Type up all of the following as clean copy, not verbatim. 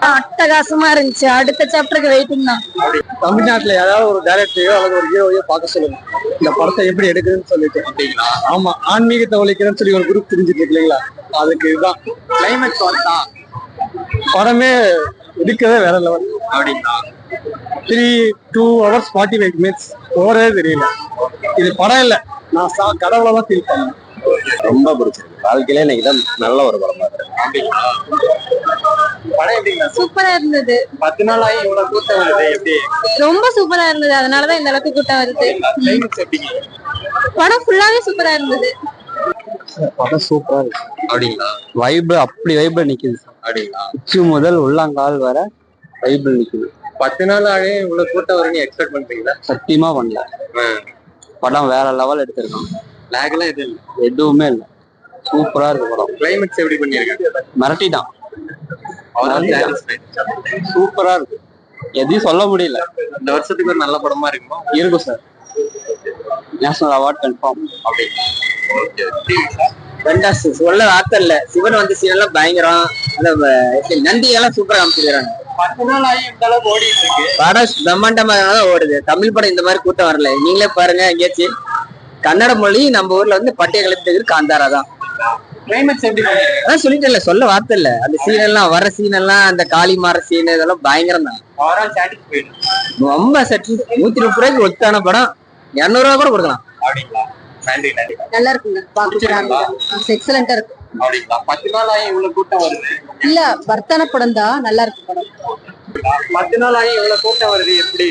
அட்டகாசமா இருந்துச்சு. அடுத்த சாப்டருக்கு வெயிட்டிங் தான். தமிழ்நாட்டுல ஏதாவது ஒரு டைரக்டரையோ அல்லது ஒரு ஹீரோவையோ பார்க்க சொல்லுங்க, இந்த படத்தை எப்படி எடுக்குதுன்னு சொல்லிட்டு. ஆமா, ஆன்மீகத்தை ஒழிக்கிறேன்னு சொல்லி ஒரு குரூப் தெரிஞ்சுட்டு இருக்கு இல்லைங்களா, அதுக்கு இதுதான் கிளைமேக்ஸ் வந்தா படமே எடுக்கவே வேற லெவல். அப்படிங்களா? 2 hours 45 minutes போறே தெரியல. இது படம் இல்ல, நான் கடவுளை தான் ஃபீல் பண்ணேன். ரொம்ப பிடிச்சிருக்கு. வாழ்க்கையில இன்னைக்கு தான் நல்ல ஒரு படம் பார்த்தேன். படம் எப்படிங்களா? சூப்பரா இருந்தது. 10 நாள் ஆகி இவ்வளவு கூட்டம் வருது, எப்படி? ரொம்ப சூப்பரா இருந்தது. அதனாலதான் இந்த அளவுக்கு கூட்டம் வருது. கிளைமேக்ஸ் எப்படிங்க? படம் ஃபுல்லாவே சூப்பரா இருந்தது. படம் சூப்பரா இருக்கு. அப்படிங்களா? வைப் அப்படி வைப்ல நிக்குது. அப்படிங்களா? உச்சி முதல் உள்ளங்கால் வர வைப்ல நிக்குது. 10 நாள் ஆகி இவ்வளவு கூட்டம் வரும்னு எக்ஸ்பெக்ட் பண்றீங்களா? சத்தியமா பண்ணல. படம் வேற லெவல் எடுத்திருக்கான். லேக்லாம் எதுவும் இல்லை, எதுவுமே இல்லை. சூப்பரா இருக்கு படம். கிளைமேக்ஸ் எப்படி பண்ணிருக்காங்க? மிரட்டிதான். சூப்பரா இருக்கு, எதையும் சொல்ல முடியல. இந்த வருஷத்துக்கு ஒரு நல்ல படமா இருக்குமா? இருக்கும் சார். National award confirm. சொல்ல வார்த்தை இல்ல. சிவன் வந்து சீன் எல்லாம் பயங்கரம். நந்தி எல்லாம் சூப்பரா காமிச்சிருக்காங்க. 10 நாள் ஆகி இந்த அளவுக்கு ஓடிட்டு இருக்கு. படம் பிரம்மாண்டமா தான் ஓடுது. தமிழ் படம் இந்த மாதிரி கூட்டம் வரல. நீங்களே பாருங்க, எங்கேயாச்சும் கன்னட மொழி நம்ம ஊர்ல வந்து பட்டிய கலப்பு காந்தாரா தான். கிளைமேக்ஸ் எப்படி பண்ணிருக்காங்க? அதான் சொல்லிட்டேன்ல, சொல்ல வார்த்தை இல்ல. அந்த சீன் எல்லாம் வர சீன் எல்லாம், அந்த காளி மாற சீன் இதெல்லாம் பயங்கரம் தான். Overall satisfied. ரொம்ப சட்டி. 130 ரூபாய்க்கு ஒத்தான படம். 200 ரூபாய் கூட கொடுக்கலாம். அப்படிங்களா? நன்றி நன்றி. நல்லா இருக்குங்க. எக்ஸலண்டா இருக்கு. அப்படிங்களா? 10 நாள் ஆகி இவ்வளவு கூட்டம் வருது. இல்ல, வர்த்தன படம் தான். நல்லா இருக்கு படம். 10 நாள் ஆகி இவ்வளவு கூட்டம் வருது, எப்படி?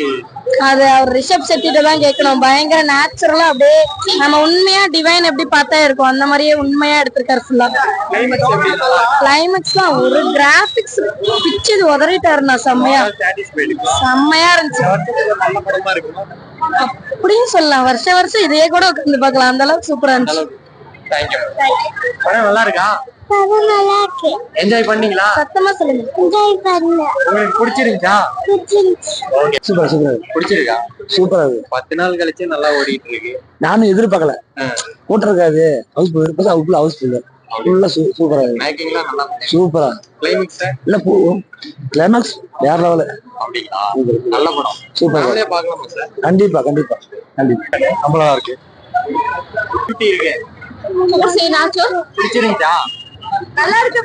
அது அவர் ரிஷப் செட்டிட்ட தான் கேட்கணும். பயங்கர நேச்சுரலா அப்படியே நம்ம உண்மையா டிவைன் எப்படி பார்த்தா இருக்கும் அந்த மாதிரியே உண்மையா எடுத்திருக்காரு ஃபுல்லா. கிளைமேக்ஸ் எப்படி? கிளைமேக்ஸ் தான் ஒரு கிராபிக்ஸ் பிச்சு உதறிட்டாருண்ணா. செம்மையா செம்மையா இருந்துச்சு. நல்ல படமா இருக்குமா? அப்படின்னு சொல்லலாம். வருஷம் இதே கூட உட்காந்து பார்க்கலாம். அந்த அளவுக்கு சூப்பரா இருந்துச்சு. தேங்க்யூ. படம் நல்லா இருக்கா? நல்லா இருக்கு. என்ஜாய் பண்ணீங்களா? சத்தமா சொல்லுங்க. என்ஜாய் பண்ணல. உங்களுக்கு பிடிச்சிருந்துச்சா? Okay, super super. பிடிச்சிருக்கா? சூப்பரா இருக்கு. 10 நாள் கழிச்சு நல்லா ஓடிட்டு இருக்கு. நானும் எதிர்பார்க்கல. கூட்டம் இருக்காது. ஹவுஸ்ஃபுல் ஃபுல்லா சூப்பரா இருக்கு. மேக்கிங்லாம் நல்லா சூப்பரா. கிளைமேக்ஸ் இல்ல கிளைமேக்ஸ் வேற லெவல். அப்படிங்களா? நல்ல படம். சூப்பர். நாமளே பார்க்கலாமா சார்? கண்டிப்பா கண்டிப்பா கண்டிப்பா. நம்மளா இருக்கு. எப்படி இருக்கு? பிடிச்சிருந்துச்சா? நல்லா இருக்கு.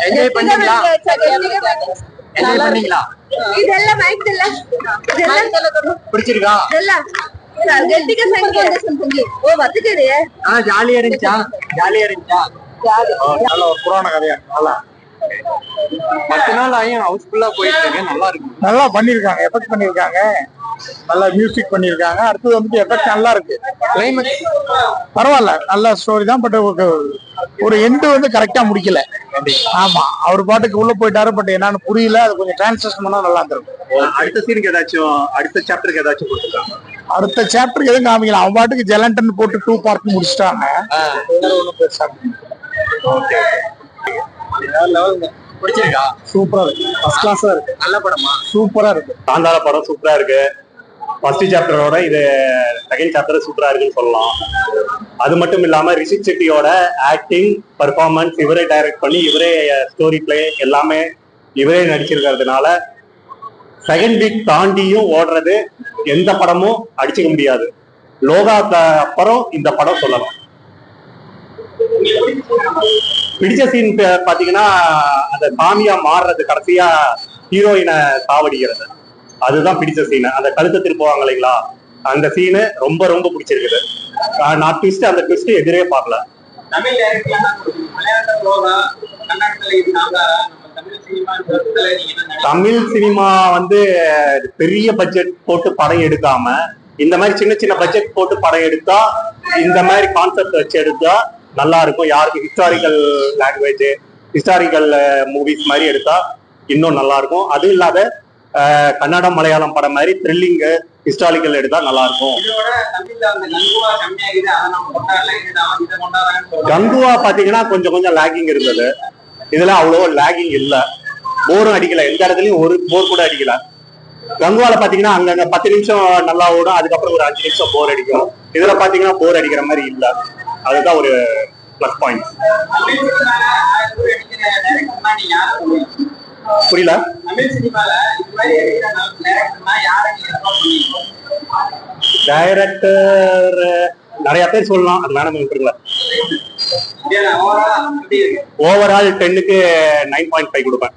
என்ஜாய் பண்ணீங்களா? என்ஜாய் பண்ணீங்களா? இதெல்லாம் மைக் இல்ல. இதெல்லாம் பிடிச்சிருக்கா? இதெல்லாம் கெட்டிக்க சங்கி. ஓ வந்துட்டே. ஜாலியா இருந்துச்சா? ஜாலியா இருந்துச்சா? நல்ல ஒரு புராண கதையா. நல்லா 10 நாள் ஆகியும் ஹவுஸ்ஃபுல்லா போயிட்டு இருக்கு. நல்லா இருக்கு. நல்லா பண்ணிருக்காங்க. எஃபெக்ட் பண்ணிருக்காங்க. நல்லா மியூசிக் பண்ணிருக்காங்க. அடுத்தது வந்து எஃபெக்ட் நல்லா இருக்கு. கிளைமேக்ஸ் பரவாயில்ல, நல்ல ஸ்டோரி தான். பட் ஒரு எண்டு வந்து கரெக்டா முடிக்கல. ஆமா, அவர் பாட்டுக்கு உள்ள போயிட்டாரு. பட் என்னன்னு புரியல. அது கொஞ்சம் டிரான்ஸ்லேஷன் பண்ணா நல்லா இருந்திருக்கும். அடுத்த சீனுக்கு ஏதாச்சும், அடுத்த சாப்டருக்கு ஏதாச்சும் கொடுத்துருக்காங்க. அடுத்த சாப்டருக்கு எதுவும் காமிக்கலாம். அவன் பாட்டுக்கு ஜெலண்டன் போட்டு 2 பார்ட் முடிச்சிட்டாங்க. ஒன்னும் பெருசா. ஓகே. பிடிச்சிருக்கா? சூப்பரா இருக்கு. ஃபர்ஸ்ட் கிளாஸா இருக்கு. நல்ல படமா? சூப்பரா இருக்கு. காந்தாரா படம் சூப்பரா இருக்கு. ஃபர்ஸ்ட் சாப்டரோட இது செகண்ட் சாப்டர் சூப்பரா இருக்குன்னு சொல்லலாம். அது மட்டும் இல்லாம ரிஷித் செட்டியோட ஆக்டிங், பர்ஃபார்மன்ஸ் இவரே டைரக்ட் பண்ணி இவரே ஸ்டோரி பிளே எல்லாமே இவரே நடிச்சிருக்கிறதுனால செகண்ட் வீக் தாண்டியும் ஓடுறது எந்த படமும் அடிச்சுக்க முடியாது. லோகாக்கு அப்புறம் இந்த படம் சொல்லலாம். பிடிச்ச சீன் பாத்தீங்கன்னா அந்த சாமியா மாறுறது, கடைசியா ஹீரோயினை சாவடிக்கிறது, அதுதான் பிடிச்ச சீனு. அந்த கழுத்தை திருப்புவாங்க இல்லைங்களா, அந்த சீனு ரொம்ப ரொம்ப பிடிச்சிருக்குது. நான் ட்விஸ்ட், அந்த ட்விஸ்ட் எதிரே பார்க்கல. தமிழ் சினிமா வந்து பெரிய பட்ஜெட் போட்டு படம் எடுக்காம இந்த மாதிரி சின்ன சின்ன பட்ஜெட் போட்டு படம் எடுத்தா, இந்த மாதிரி கான்செப்ட் வச்சு எடுத்தா நல்லா இருக்கும். யாருக்கு ஹிஸ்டாரிக்கல் லாங்குவேஜ், ஹிஸ்டாரிக்கல் மூவிஸ் மாதிரி எடுத்தா இன்னும் நல்லா இருக்கும். அது இல்லாத கன்னடம், மலையாளம் படம் மாதிரி த்ரில்லிங், ஹிஸ்டாரிக்கல் எடுத்தா நல்லா இருக்கும். கங்குவா பாத்தீங்கன்னா கொஞ்சம் கொஞ்சம் லேகிங் இருந்தது. இதுல அவ்வளோ லேகிங் இல்ல. போரும் அடிக்கல, எந்த இடத்துலயும் ஒரு போர் கூட அடிக்கல. கங்குவால பாத்தீங்கன்னா அங்க 10 நிமிஷம் நல்லா ஓடும், அதுக்கப்புறம் ஒரு 5 நிமிஷம் போர் அடிக்கும். இதுல பாத்தீங்கன்னா போர் அடிக்கிற மாதிரி இல்ல. அதுதான் ஒரு பிளஸ் பாயிண்ட். புரியல. தமிழ் சினிமால இந்த மாதிரி டைரக்டர்னா யாரை நீங்க ரெஃபர் பண்ணுவீங்க? டைரக்டர் நிறைய பேர் சொல்லலாம், அது வேணாம் விட்டுருங்களா. ஓவரால் 10க்கு 9.5 கொடுப்பேன்.